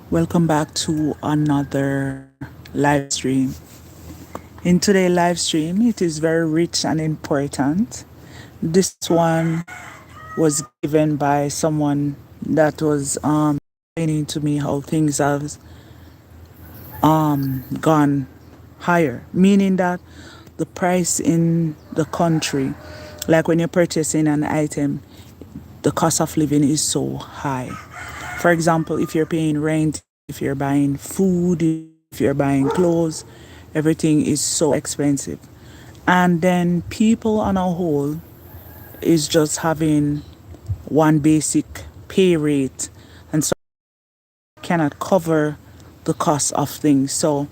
Welcome back to another live stream. In today's live stream, it is very rich and important. This one was given by someone that was explaining to me how things have gone higher, meaning that the price in the country, like when you're purchasing an item, the cost of living is so high. For example, if you're paying rent, if you're buying food, if you're buying clothes, everything is so expensive. And then people on a whole is just having one basic pay rate and so cannot cover the cost of things. So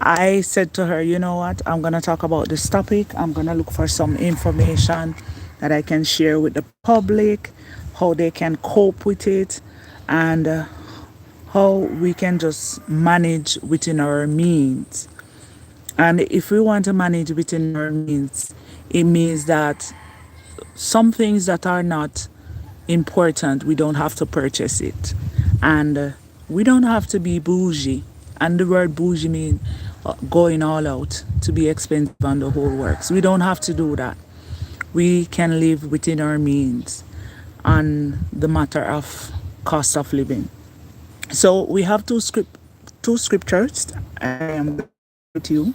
I said to her, you know what, I'm going to talk about this topic. I'm going to look for some information that I can share with the public, how they can cope with it, and how we can just manage within our means. And if we want to manage within our means, it means that some things that are not important, we don't have to purchase it. And we don't have to be bougie. And the word bougie means going all out to be expensive on the whole works. We don't have to do that. We can live within our means on the matter of cost of living. So we have two scriptures I am going to share with you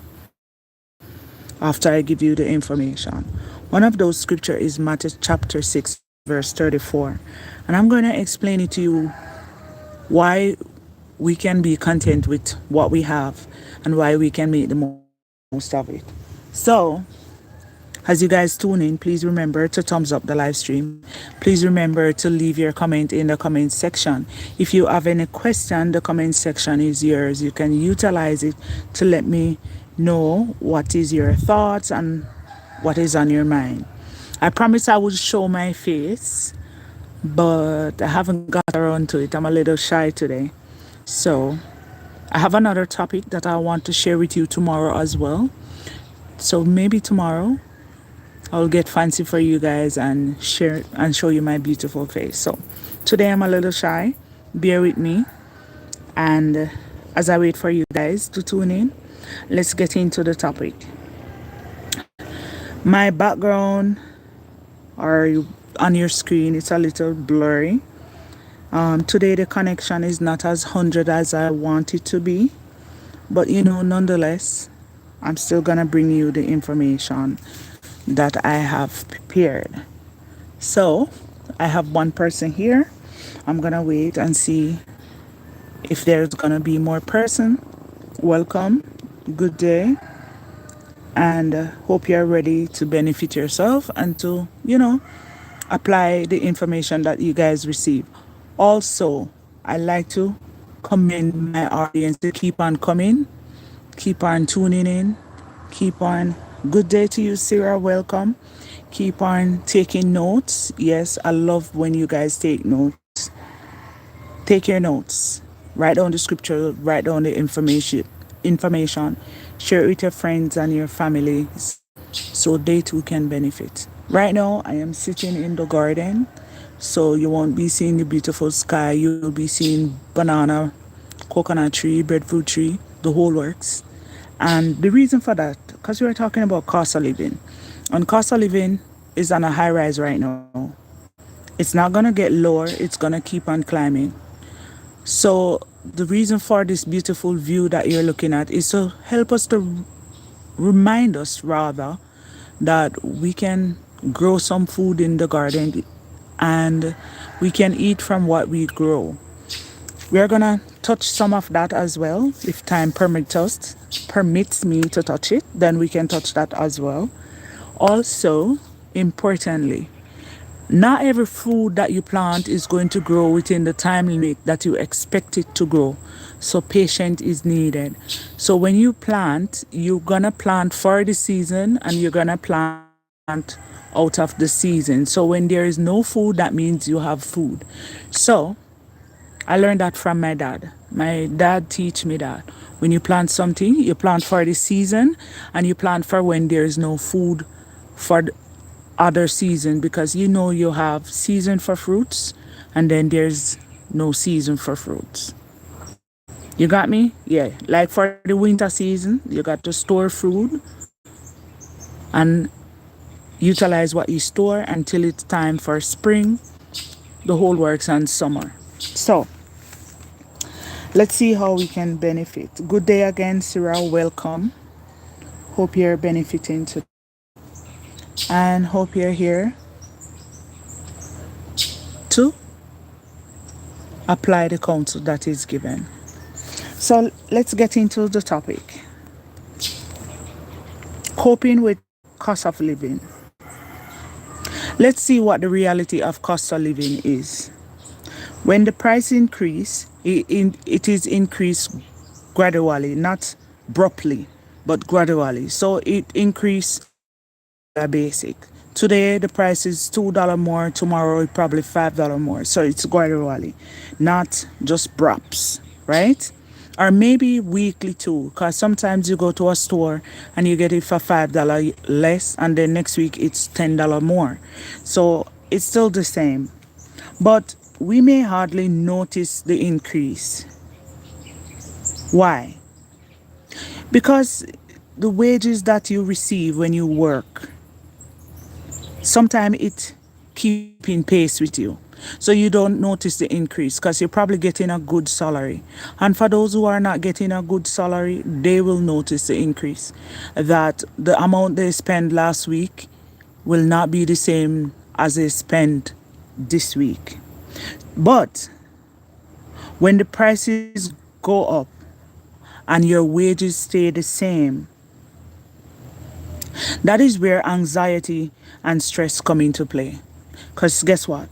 after I give you the information. One of those scripture is Matthew chapter 6 verse 34. And I'm going to explain it to you why we can be content with what we have and why we can make the most of it. So, as you guys tune in, please remember to thumbs up the live stream. Please remember to leave your comment in the comment section. If you have any question, the comment section is yours. You can utilize it to let me know what is your thoughts and what is on your mind. I promise I will show my face, but I haven't got around to it. I'm a little shy today. So I have another topic that I want to share with you tomorrow as well. So maybe tomorrow I'll get fancy for you guys and share and show you my beautiful face. So today I'm a little shy. Bear with me. And as I wait for you guys to tune in, let's get into the topic. My background or on your screen, it's a little blurry. Today the connection is not as 100 as I want it to be. But nonetheless, I'm still gonna bring you the information that I have prepared. So I have one person here. I'm gonna wait and see if there's gonna be more person. Welcome, good day, and hope you're ready to benefit yourself and to apply the information that you guys receive. Also, I like to commend my audience to keep on coming, keep on tuning in, keep on. Good day to you, Sarah. Welcome. Keep on taking notes. Yes, I love when you guys take notes. Take your notes. Write down the scripture. Write down the Information. Share it with your friends and your families so they too can benefit. Right now, I am sitting in the garden, so you won't be seeing the beautiful sky. You'll be seeing banana, coconut tree, breadfruit tree, the whole works. And the reason for that, because we are talking about cost of living. And cost of living is on a high rise right now. It's not going to get lower, it's going to keep on climbing. So, the reason for this beautiful view that you're looking at is to help us to remind us, rather, that we can grow some food in the garden and we can eat from what we grow. We're gonna touch some of that as well. If time permits me to touch it, then we can touch that as well. Also, importantly, not every food that you plant is going to grow within the time limit that you expect it to grow. So patience is needed. So when you plant, you're gonna plant for the season and you're gonna plant out of the season. So when there is no food, that means you have food. So I learned that from my dad. My dad teach me that when you plant something, you plant for the season and you plant for when there is no food for the other season, because you have season for fruits and then there's no season for fruits. You got me? Yeah. Like for the winter season, you got to store food and utilize what you store until it's time for spring. The whole works on summer. So let's see how we can benefit. Good day again, Cyril. Welcome. Hope you're benefiting today. And hope you're here to apply the counsel that is given. So let's get into the topic. Coping with cost of living. Let's see what the reality of cost of living is. When the price increase, it is increased gradually, not abruptly, but gradually. So it increased basic. Today the price is $2 more, tomorrow it probably $5 more. So it's gradually, not just drops, right? Or maybe weekly too, because sometimes you go to a store and you get it for $5 less, and then next week it's $10 more. So it's still the same. But we may hardly notice the increase. Why? Because the wages that you receive when you work, sometimes it keeping pace with you. So you don't notice the increase because you're probably getting a good salary. And for those who are not getting a good salary, they will notice the increase. That the amount they spent last week will not be the same as they spent this week. But when the prices go up and your wages stay the same, that is where anxiety and stress come into play. Because guess what?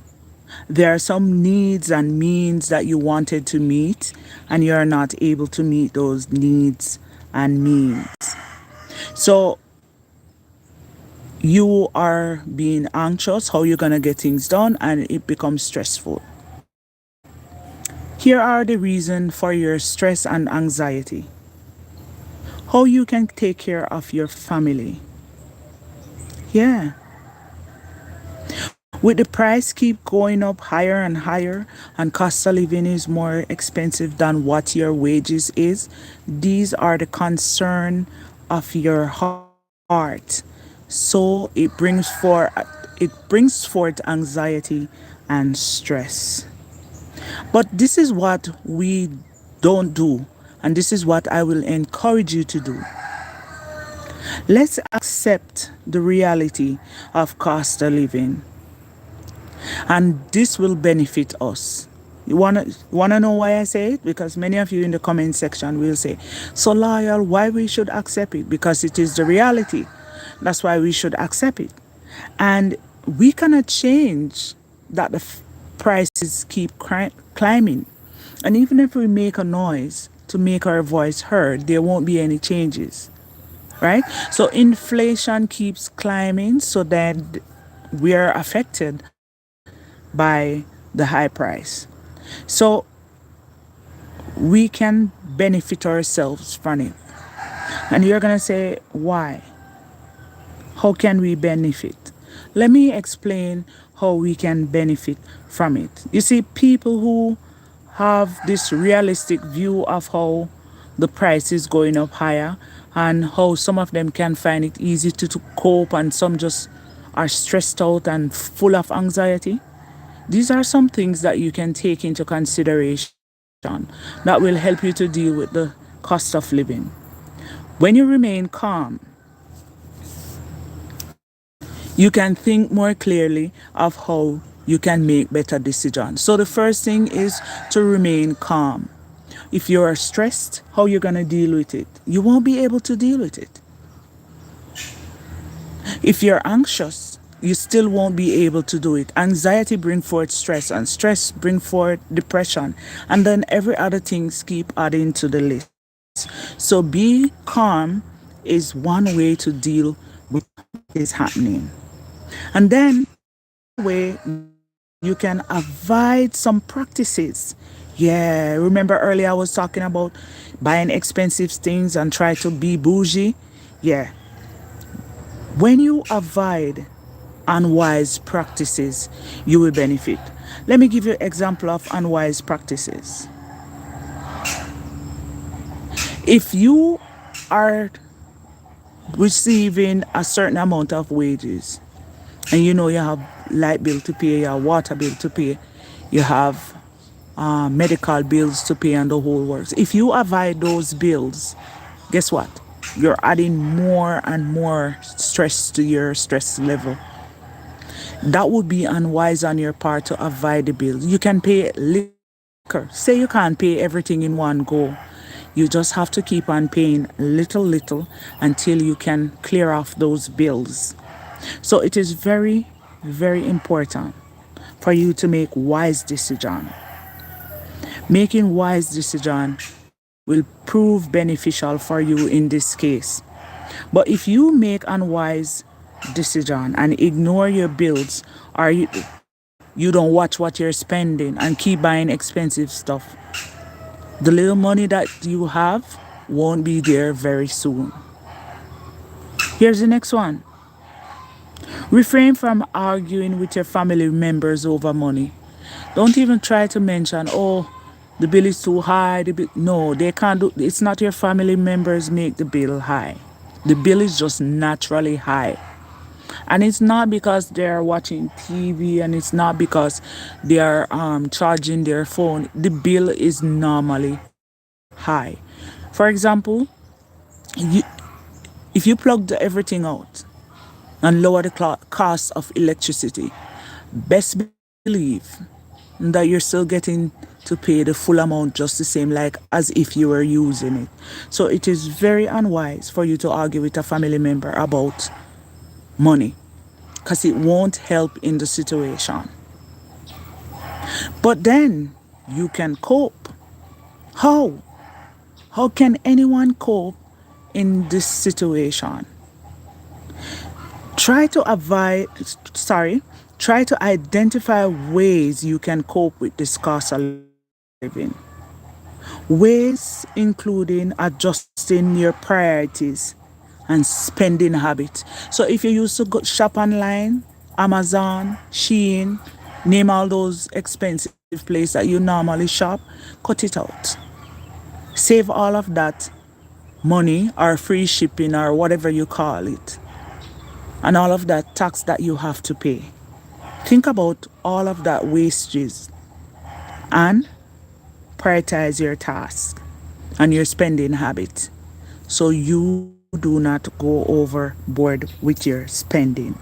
There are some needs and means that you wanted to meet, and you're not able to meet those needs and means. So you are being anxious how you're going to get things done, and it becomes stressful. Here are the reasons for your stress and anxiety. How you can take care of your family. Yeah. With the price keep going up higher and higher, and cost of living is more expensive than what your wages is, these are the concern of your heart. So it brings forth anxiety and stress. But this is what we don't do, and this is what I will encourage you to do. Let's accept the reality of cost of living, and this will benefit us. You wanna know why I say it? Because many of you in the comment section will say, "So loyal, why we should accept it?" Because it is the reality. That's why we should accept it, and we cannot change that the prices keep climbing. And even if we make a noise to make our voice heard, there won't be any changes, right? So inflation keeps climbing, so that we are affected by the high price. So we can benefit ourselves from it. And you're going to say, why? How can we benefit? Let me explain how we can benefit from it. You see, people who have this realistic view of how the price is going up higher, and how some of them can find it easy to cope, and some just are stressed out and full of anxiety. These are some things that you can take into consideration that will help you to deal with the cost of living. When you remain calm, you can think more clearly of how you can make better decisions. So the first thing is to remain calm. If you are stressed, how you're going to deal with it? You won't be able to deal with it. If you're anxious, you still won't be able to do it. Anxiety bring forth stress, and stress bring forth depression, and then every other things keep adding to the list. So be calm is one way to deal with what is happening. And then way you can avoid some practices. Yeah, remember earlier I was talking about buying expensive things and try to be bougie? Yeah. When you avoid unwise practices, you will benefit. Let me give you an example of unwise practices. If you are receiving a certain amount of wages, and you know you have light bill to pay, your water bill to pay, you have medical bills to pay, and the whole works. If you avoid those bills, guess what? You're adding more and more stress to your stress level. That would be unwise on your part to avoid the bills. You can pay liquor. Say you can't pay everything in one go. You just have to keep on paying little until you can clear off those bills. So it is very, very important for you to make wise decision. Making wise decision will prove beneficial for you in this case. But if you make unwise decision and ignore your bills, or you don't watch what you're spending and keep buying expensive stuff, the little money that you have won't be there very soon. Here's the next one. Refrain from arguing with your family members over money. Don't even try to mention, oh, the bill is too high. No, they can't do. It's not your family members make the bill high. The bill is just naturally high. And it's not because they're watching TV, and it's not because they are charging their phone. The bill is normally high. For example, you, if you plugged everything out and lower the cost of electricity, best believe that you're still getting to pay the full amount just the same, like as if you were using it. So it is very unwise for you to argue with a family member about money, because it won't help in the situation. But then you can cope. How? How can anyone cope in this situation? Try to avoid, sorry, try to identify ways you can cope with this cost of living. Ways including adjusting your priorities and spending habits. So if you used to go shop online, Amazon, Shein, name all those expensive places that you normally shop, cut it out. Save all of that money or free shipping or whatever you call it, and all of that tax that you have to pay. Think about all of that wastages and prioritize your task and your spending habit so you do not go overboard with your spending.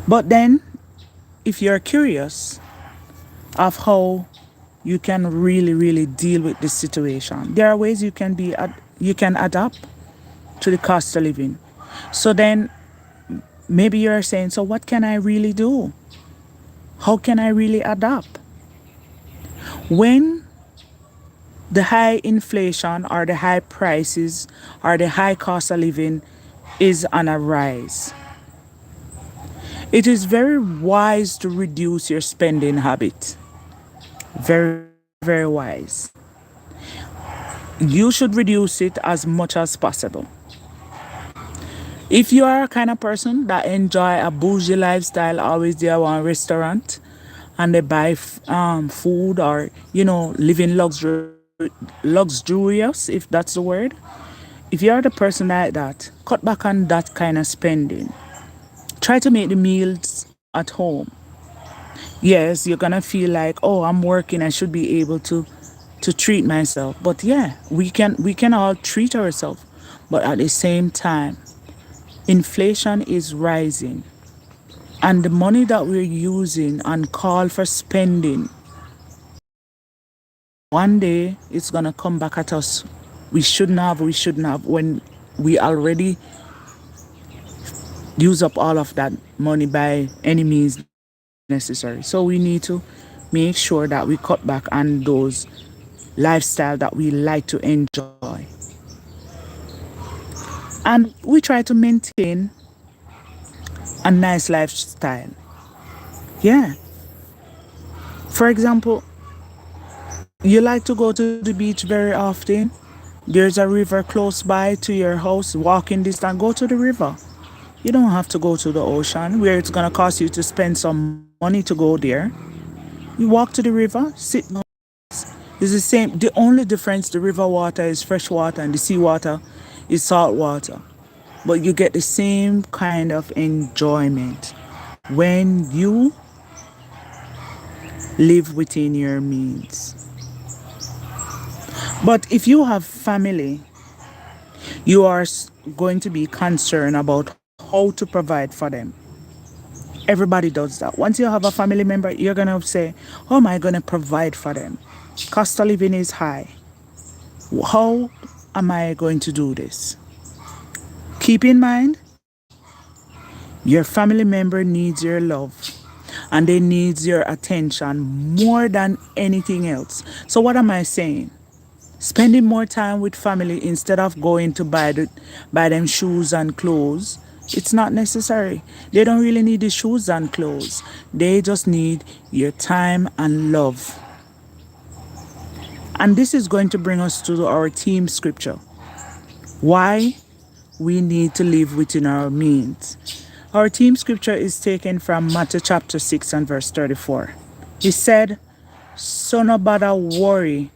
But then, if you're curious of how you can really deal with this situation, there are ways you can adapt to the cost of living. So then maybe you're saying, so what can I really do? How can I really adapt? When the high inflation or the high prices or the high cost of living is on a rise, it is very wise to reduce your spending habit. Very, very wise. You should reduce it as much as possible. If you are a kind of person that enjoy a bougie lifestyle, always there one restaurant and they buy food, or living luxurious, if that's the word. If you are the person like that, cut back on that kind of spending. Try to make the meals at home. Yes, you're gonna feel like, oh, I'm working, I should be able to treat myself. But yeah, we can all treat ourselves. But at the same time, inflation is rising, and the money that we're using and call for spending, one day it's gonna come back at us. We shouldn't have when we already use up all of that money by any means necessary. So we need to make sure that we cut back on those lifestyle that we like to enjoy, and we try to maintain a nice lifestyle. Yeah. For example, you like to go to the beach very often. There's a river close by to your house, walking distance. Go to the river. You don't have to go to the ocean where it's gonna cost you to spend some money to go there. You walk to the river, sit down, It's the same. The only difference, the river water is fresh water and the sea water is salt water. But you get the same kind of enjoyment when you live within your means. But if you have family, you are going to be concerned about how to provide for them. Everybody does that. Once you have a family member, you're going to say, how am I going to provide for them? Cost of living is high. How am I going to do this? Keep in mind, your family member needs your love and they needs your attention more than anything else. So what am I saying? Spending more time with family instead of going to buy them shoes and clothes, it's not necessary. They don't really need the shoes and clothes. They just need your time and love. And this is going to bring us to our theme scripture. Why we need to live within our means. Our theme scripture is taken from Matthew chapter 6 and verse 34. He said, so no bother worry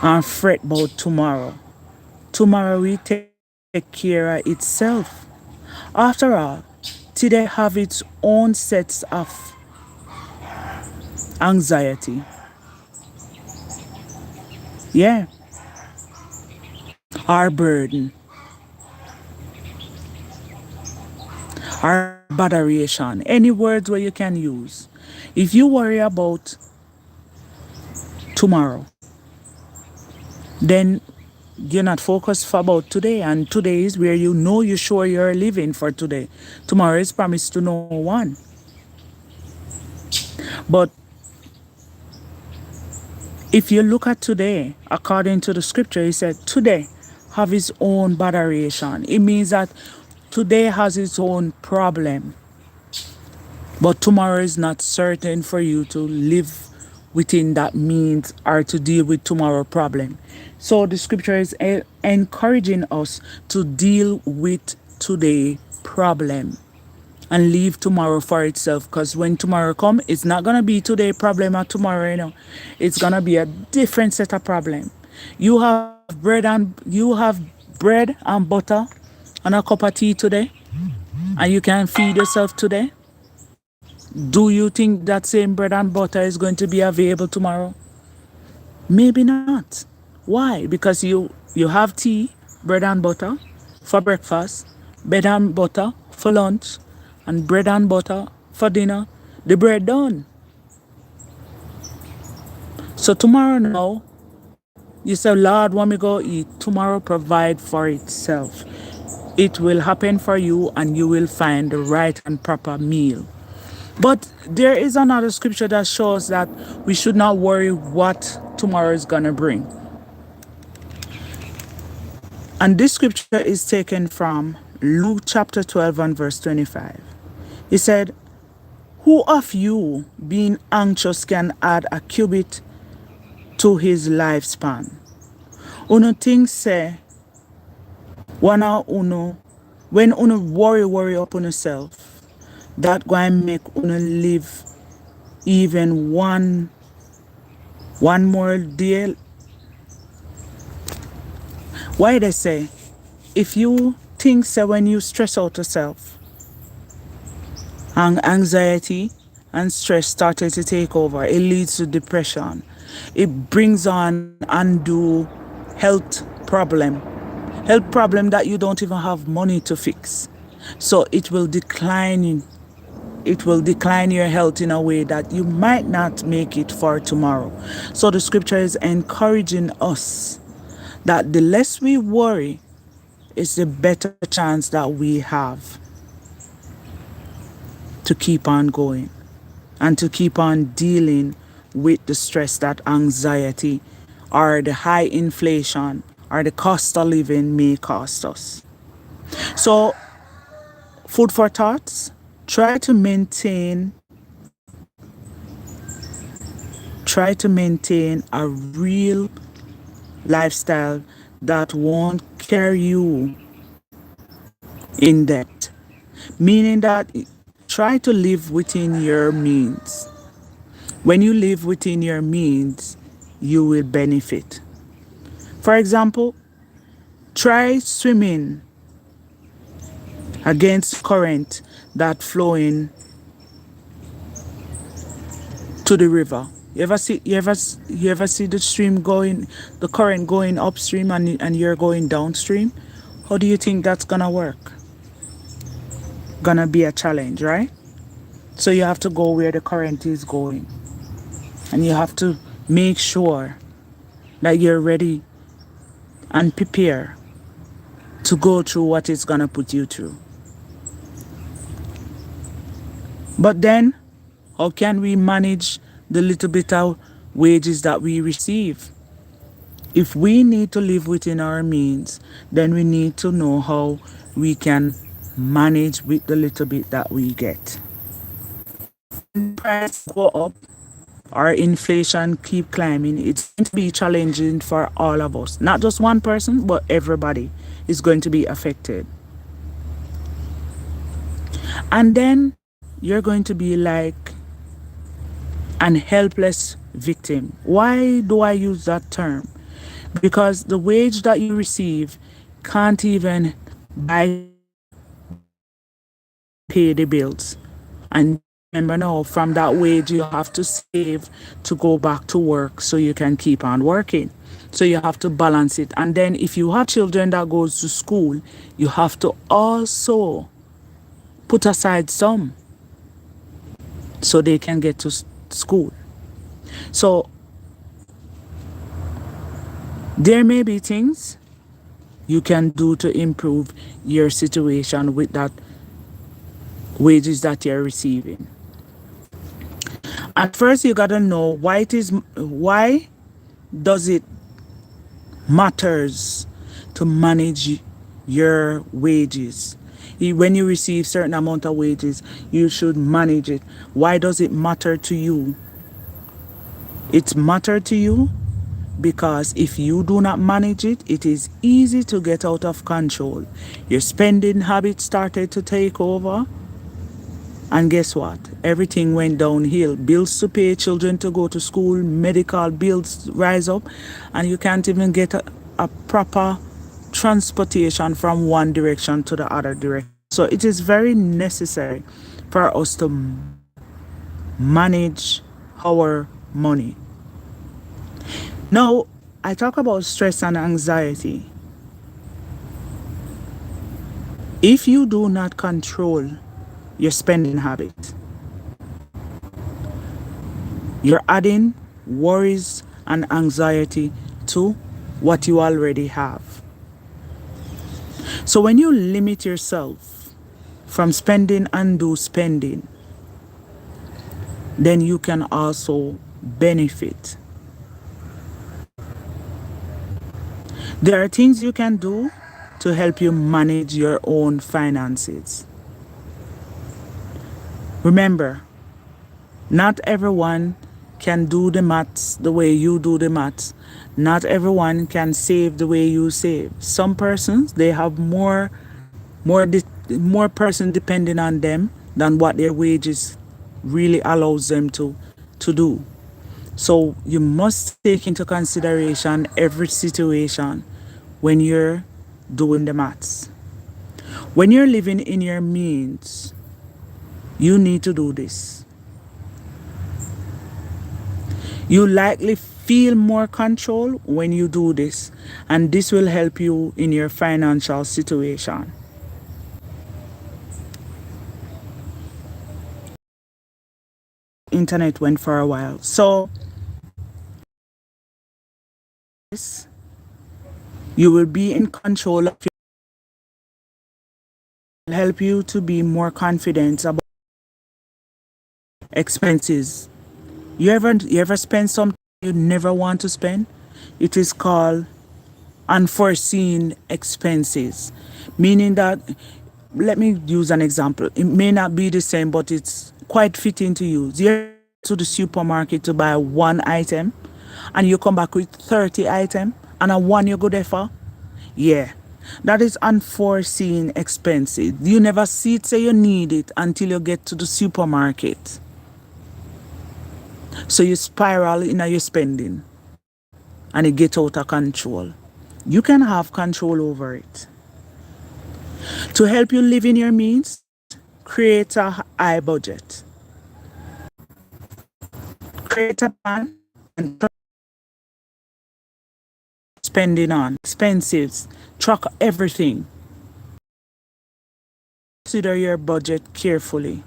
and fret about tomorrow. Tomorrow will take care of itself. After all, today have its own sets of anxiety. Yeah. Our burden. Our botheration. Any words where you can use. If you worry about tomorrow, then you're not focused for about today, and today is where you know you're sure you're living for today. Tomorrow is promised to no one. But if you look at today, according to the scripture, he said today have its own botheration. It means that today has its own problem, but tomorrow is not certain for you to live within that means or to deal with tomorrow problem. So the scripture is encouraging us to deal with today problem and leave tomorrow for itself, because when tomorrow come, it's not going to be today problem or tomorrow, it's going to be a different set of problem. You have bread and butter and a cup of tea today, and you can feed yourself today. Do you think that same bread and butter is going to be available tomorrow? Maybe not. Why? Because you have tea, bread and butter for breakfast, bread and butter for lunch, and bread and butter for dinner. The bread done. So tomorrow now, you say, Lord, when we go eat, tomorrow provide for itself. It will happen for you and you will find the right and proper meal. But there is another scripture that shows that we should not worry what tomorrow is going to bring. And this scripture is taken from Luke chapter 12 and verse 25. He said, who of you, being anxious, can add a cubit to his lifespan? Uno think say, when uno worry up on yourself, that going to make uno live even one more day. Why they say, if you think so, when you stress out yourself and anxiety and stress started to take over, it leads to depression. It brings on undue health problem that you don't even have money to fix. So it will decline your health in a way that you might not make it for tomorrow. So the scripture is encouraging us that the less we worry is the better chance that we have to keep on going and to keep on dealing with the stress that anxiety or the high inflation or the cost of living may cost us. So, food for thoughts, try to maintain a real lifestyle that won't carry you in debt. Meaning that try to live within your means. When you live within your means, you will benefit. For example, try swimming against current that flowing to the river. You ever see the stream going, the current going upstream, and you're going downstream? How do you think that's gonna work? Gonna be a challenge, right? So you have to go where the current is going, and you have to make sure that you're ready and prepare to go through what it's gonna put you through. But then, how can we manage the little bit of wages that we receive? If we need to live within our means, then we need to know how we can manage with the little bit that we get. When prices go up, our inflation keep climbing, it's going to be challenging for all of us. Not just one person, but everybody is going to be affected. And then you're going to be like an helpless victim. Why do I use that term? Because the wage that you receive can't even buy, pay the bills. And remember now, from that wage, you have to save to go back to work so you can keep on working. So you have to balance it. And then if you have children that goes to school, you have to also put aside some so they can get to school. So there may be things you can do to improve your situation with that wages that you're receiving. At first, you gotta know why does it matters to manage your wages. When you receive certain amount of wages, you should manage it. Why does it matter to you? It's matter to you because if you do not manage it, it is easy to get out of control. Your spending habits started to take over. And guess what? Everything went downhill. Bills to pay, children to go to school, medical bills rise up, and you can't even get a proper transportation from one direction to the other direction. So it is very necessary for us to manage our money. Now, I talk about stress and anxiety. If you do not control your spending habit, you're adding worries and anxiety to what you already have. So when you limit yourself from spending undue spending, then you can also benefit. There are things you can do to help you manage your own finances. Remember, not everyone can do the maths the way you do the maths. Not everyone can save the way you save. Some persons, they have more person depending on them than what their wages really allows them to do. So you must take into consideration every situation when you're doing the maths. When you're living in your means, you need to do this. You likely feel more control when you do this, and this will help you in your financial situation. Internet went for a while. So this, you will be in control of your, help you to be more confident about expenses. You ever spend something you never want to spend? It is called unforeseen expenses, meaning that, let me use an example. It may not be the same, but it's quite fitting to use. You go to the supermarket to buy one item and you come back with 30 items and a one you go there for. Yeah, that is unforeseen expenses. You never see it, say you need it until you get to the supermarket. So you spiral in your spending. and it gets out of control, you can have control over it. To help you live in your means, create a high budget. Create a plan and spending on expenses, track everything. Consider your budget carefully.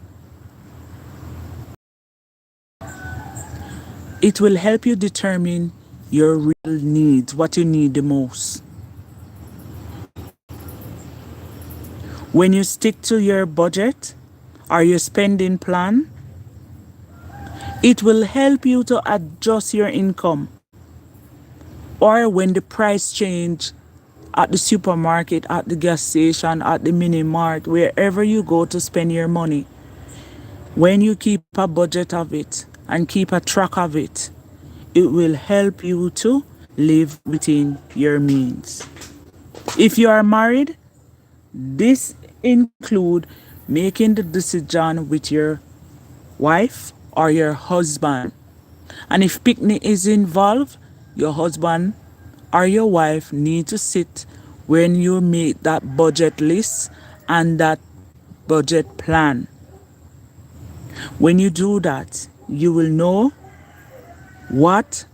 It will help you determine your real needs, what you need the most. When you stick to your budget or your spending plan, it will help you to adjust your income. Or when the price change at the supermarket, at the gas station, at the mini mart, wherever you go to spend your money, when you keep a budget of it and keep a track of it, it will help you to live within your means. If you are married, this include making the decision with your wife or your husband. And if picnic is involved, your husband or your wife need to sit when you make that budget list and that budget plan. When you do that, you will know what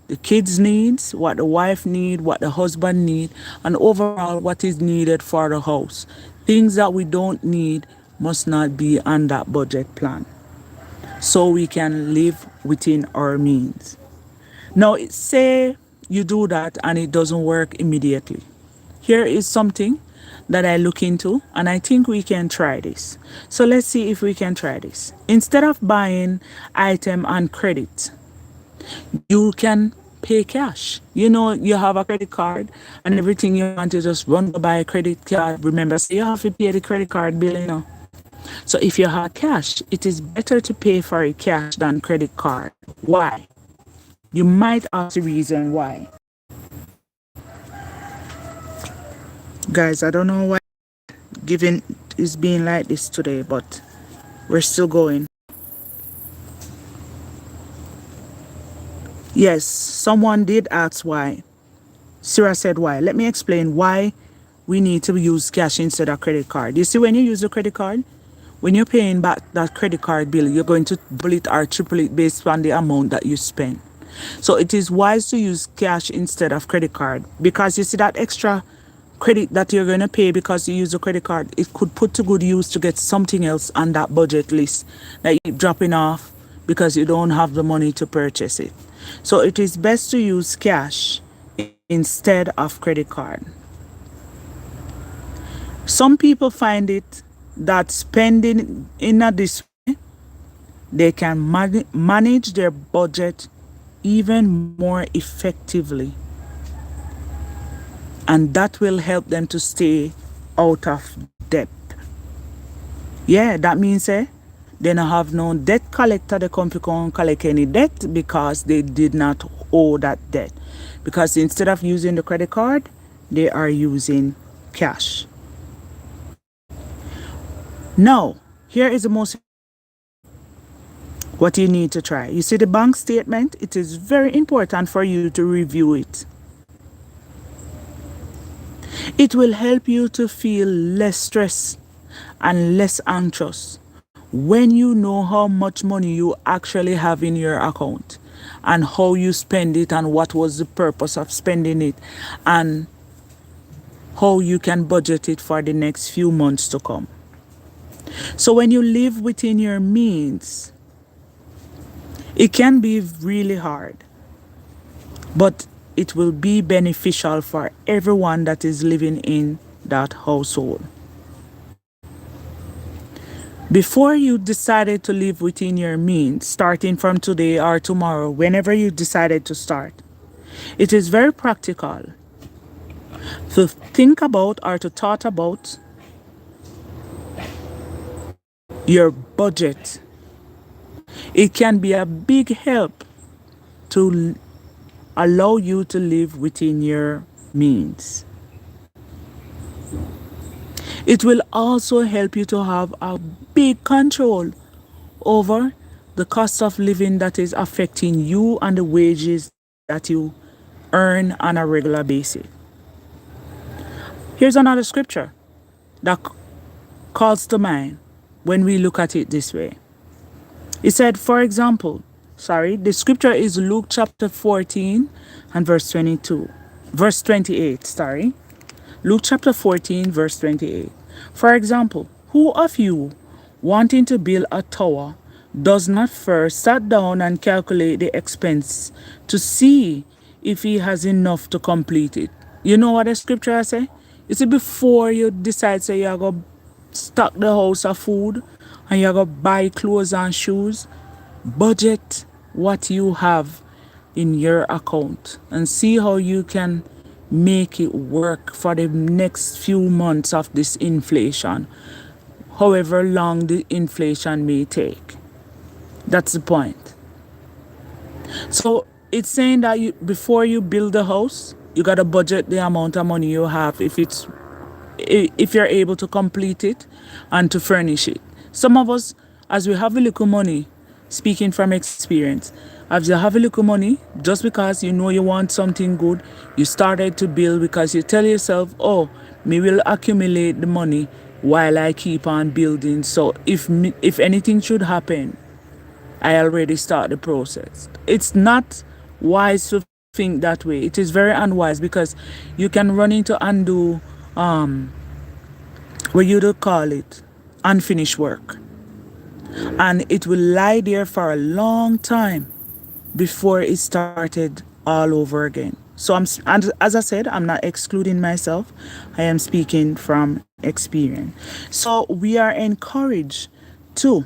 the kids needs, what the wife need, what the husband need, and overall what is needed for the house. Things that we don't need must not be on that budget plan, so we can live within our means. Now, say you do that and it doesn't work immediately. Here is something that I look into, and I think we can try this. So let's see if we can try this. Instead of buying item on credit, you can pay cash. You know, you have a credit card and everything you want to just run to buy a credit card. Remember, so you have to pay the credit card bill, you know. So if you have cash, it is better to pay for a cash than credit card. Why? You might ask the reason why. Guys, I don't know why giving is being like this today, but we're still going. Yes, someone did ask why. Sarah said why. Let me explain why we need to use cash instead of credit card. You see, when you use a credit card, when you're paying back that credit card bill, you're going to double it or triple it based on the amount that you spend. So it is wise to use cash instead of credit card, because you see that extra credit that you're going to pay because you use a credit card, it could put to good use to get something else on that budget list that you keep dropping off because you don't have the money to purchase it. So it is best to use cash instead of credit card. Some people find it that spending in this way, they can manage their budget even more effectively, and that will help them to stay out of debt. Yeah, that means they don't have no debt collector. The company can't collect any debt because they did not owe that debt. Because instead of using the credit card, they are using cash. Now, here is the most what you need to try. You see the bank statement? It is very important for you to review it. It will help you to feel less stressed and less anxious when you know how much money you actually have in your account and how you spend it and what was the purpose of spending it and how you can budget it for the next few months to come. So when you live within your means, it can be really hard, but it will be beneficial for everyone that is living in that household. Before you decided to live within your means, starting from today or tomorrow, whenever you decided to start, it is very practical to think about or to thought about your budget. It can be a big help to allow you to live within your means. It will also help you to have a big control over the cost of living that is affecting you and the wages that you earn on a regular basis. Here's another scripture that calls to mind when we look at it this way. It said, for example, the scripture is Luke chapter 14 and verse 22. Verse 28, Luke chapter 14, verse 28. For example, who of you, wanting to build a tower, does not first sit down and calculate the expense to see if he has enough to complete it? You know what the scripture say? You see, before you decide, say, you're going to stock the house of food and you're going to buy clothes and shoes, budget what you have in your account and see how you can make it work for the next few months of this inflation, however long the inflation may take. That's the point. So it's saying that before you build a house, you got to budget the amount of money you have if you're able to complete it and to furnish it. Some of us, as we have a little money, speaking from experience, as you have a little money, just because you know you want something good, you started to build because you tell yourself, oh, me will accumulate the money while I keep on building. So if anything should happen, I already start the process. It's not wise to think that way. It is very unwise because you can run into undo, what you do call it, unfinished work. And it will lie there for a long time before it started all over again. So and as I said, I'm not excluding myself. I am speaking from experience. So we are encouraged to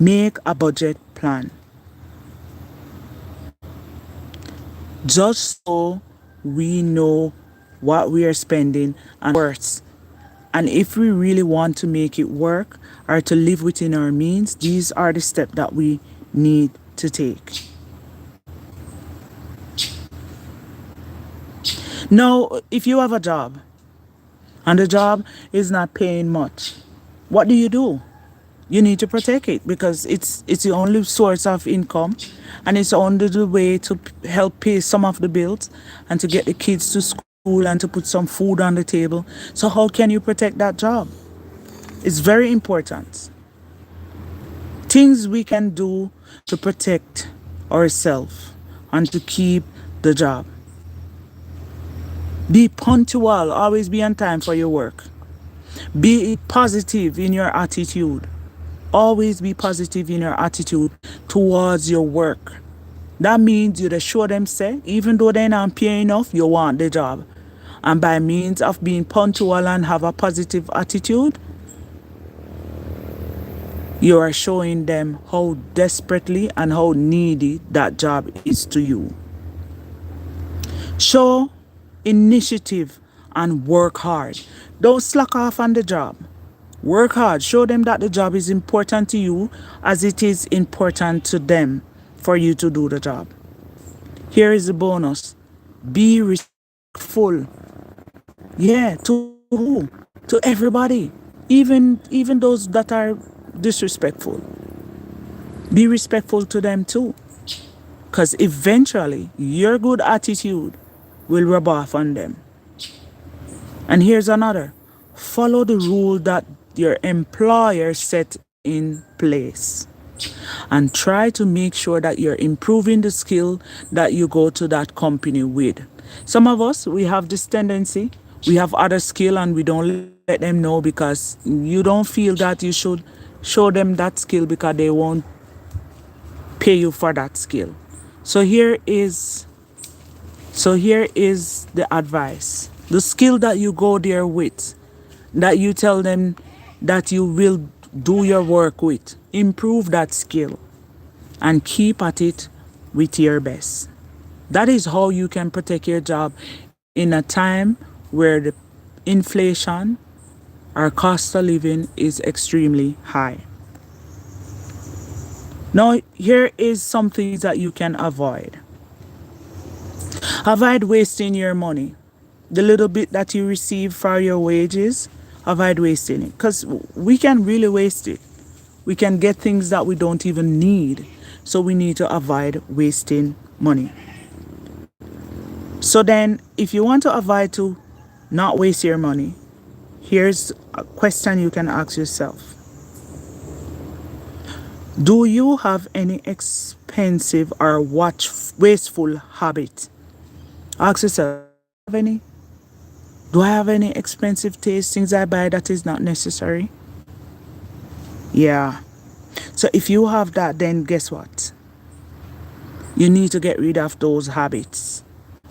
make a budget plan, just so we know what we are spending and worth. And if we really want to make it work or to live within our means, these are the steps that we need to take. Now, if you have a job and the job is not paying much, what do? You need to protect it because it's the only source of income and it's only the way to help pay some of the bills and to get the kids to school and to put some food on the table. So how can you protect that job? It's very important. Things we can do to protect ourselves and to keep the job. Be punctual, always be on time for your work. Be positive in your attitude. Always be positive in your attitude towards your work. That means you just show them, say, even though they're not paying enough, you want the job. And by means of being punctual and have a positive attitude, you are showing them how desperately and how needy that job is to you. Show initiative and work hard. Don't slack off on the job. Work hard. Show them that the job is important to you as it is important to them for you to do the job. Here is the bonus. Be respectful. Yeah, to who? To everybody. Even those that are disrespectful. Be respectful to them too. Because eventually your good attitude will rub off on them. And here's another. Follow the rule that your employer set in place. And try to make sure that you're improving the skill that you go to that company with. Some of us, we have this tendency. We have other skill and we don't let them know because you don't feel that you should show them that skill because they won't pay you for that skill. So here is the advice. The skill that you go there with, that you tell them that you will do your work with, improve that skill and keep at it with your best. That is how you can protect your job in a time where the inflation or cost of living is extremely high. Now, here is some things that you can avoid. Avoid wasting your money. The little bit that you receive for your wages, avoid wasting it. Because we can really waste it. We can get things that we don't even need. So we need to avoid wasting money. So then, if you want to avoid to not waste your money, here's a question you can ask yourself. Do you have any expensive or wasteful habit? Ask yourself, have any? Do I have any expensive taste, things I buy that is not necessary? Yeah. So if you have that, then guess what? You need to get rid of those habits.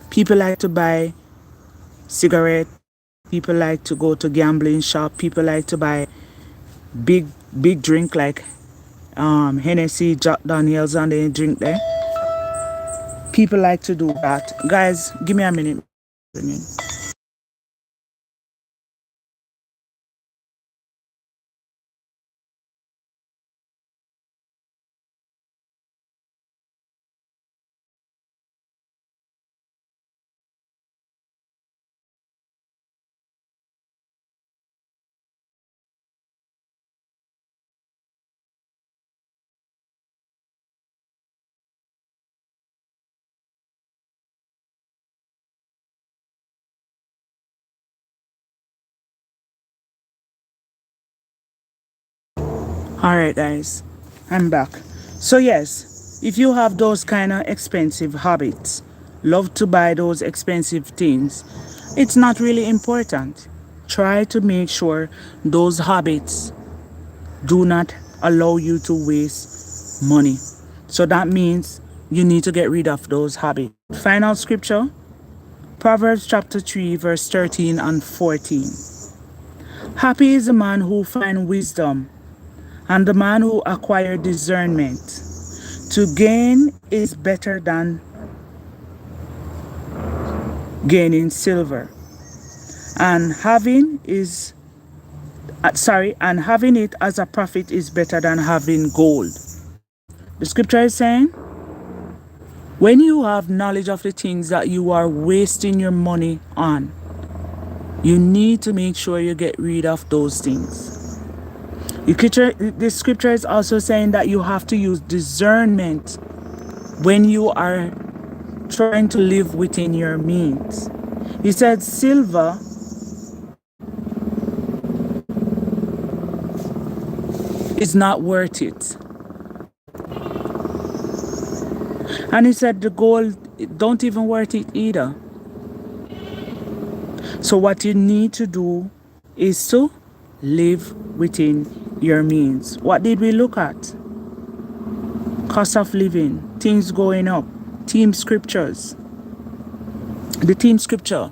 People like to buy cigarette. People like to go to gambling shop. People like to buy big drink like Hennessy, Jack Daniels, and they drink there. People like to do that. Guys, give me a minute. All right, guys, I'm back. So yes, if you have those kind of expensive habits, love to buy those expensive things, it's not really important. Try to make sure those habits do not allow you to waste money. So that means you need to get rid of those habits. Final scripture, Proverbs chapter 3, verse 13 and 14. Happy is the man who finds wisdom and the man who acquires discernment. To gain is better than gaining silver, and having it as a profit is better than having gold. The scripture is saying, when you have knowledge of the things that you are wasting your money on, you need to make sure you get rid of those things. The scripture is also saying that you have to use discernment when you are trying to live within your means. He said silver is not worth it. And he said the gold don't even worth it either. So what you need to do is to live within your means. What did we look at? Cost of living, things going up, theme scriptures. The theme scripture,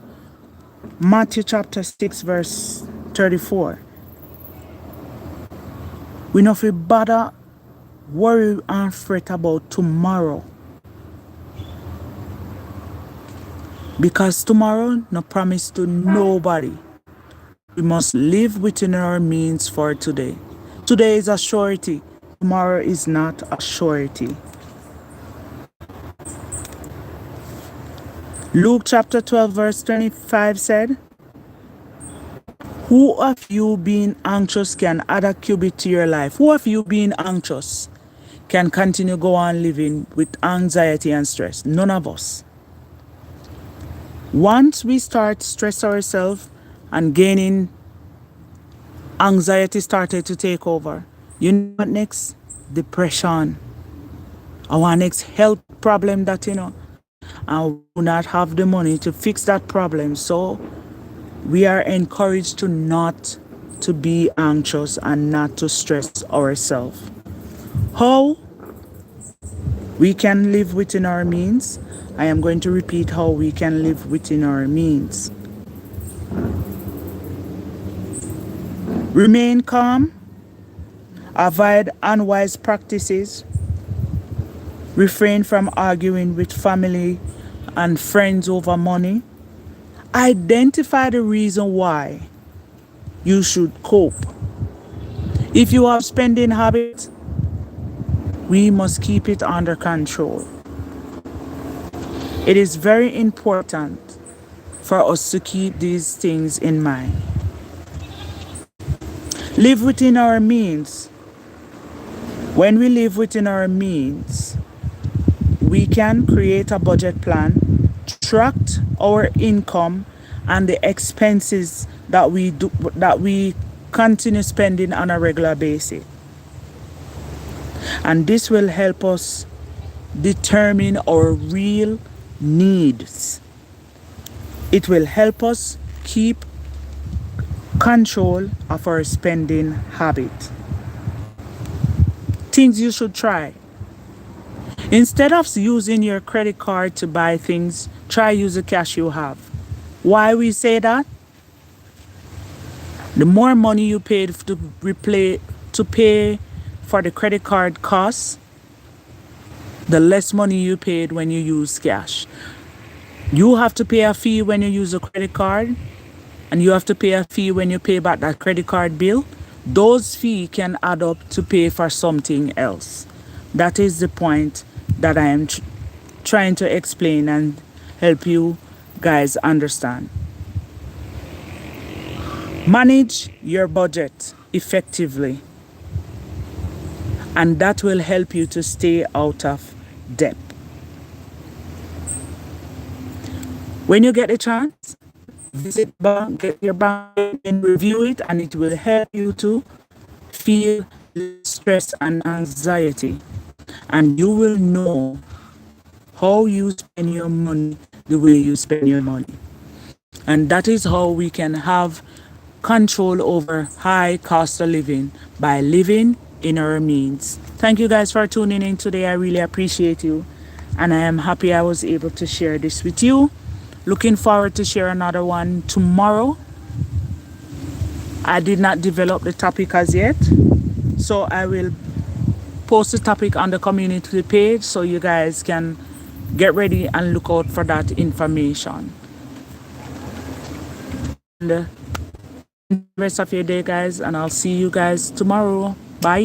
Matthew chapter 6, verse 34. We know if we bother, worry and fret about tomorrow, because tomorrow no promise to nobody. We must live within our means for today. Today is a surety. Tomorrow is not a surety. Luke chapter 12 verse 25 said, who of you being anxious can add a cubit to your life? Who of you being anxious can continue go on living with anxiety and stress? None of us. Once we start stress ourselves and gaining anxiety started to take over, you know what next? Depression. Our next health problem that and we do not have the money to fix that problem. So we are encouraged to not to be anxious and not to stress ourselves. How we can live within our means? I am going to repeat how we can live within our means. Remain calm, avoid unwise practices, refrain from arguing with family and friends over money. Identify the reason why you should cope. If you have spending habits, we must keep it under control. It is very important for us to keep these things in mind. Live within our means. When we live within our means, we can create a budget plan, track our income and the expenses that we continue spending on a regular basis. And this will help us determine our real needs. It will help us keep control of our spending habit. Things you should try. Instead of using your credit card to buy things, try use the cash you have. Why we say that? The more money you paid to pay for the credit card costs, the less money you paid when you use cash. You have to pay a fee when you use a credit card, and you have to pay a fee when you pay back that credit card bill. Those fees can add up to pay for something else. That is the point that I am trying to explain and help you guys understand. Manage your budget effectively, and that will help you to stay out of debt. When you get a chance, visit bank, get your bank and review it, and it will help you to feel stress and anxiety. And you will know how you spend your money the way you spend your money. And that is how we can have control over high cost of living, by living in our means. Thank you guys for tuning in today. I really appreciate you. And I am happy I was able to share this with you. Looking forward to share another one tomorrow. I did not develop the topic as yet, so I will post the topic on the community page so you guys can get ready and look out for that information. And the rest of your day, guys, and I'll see you guys tomorrow. Bye.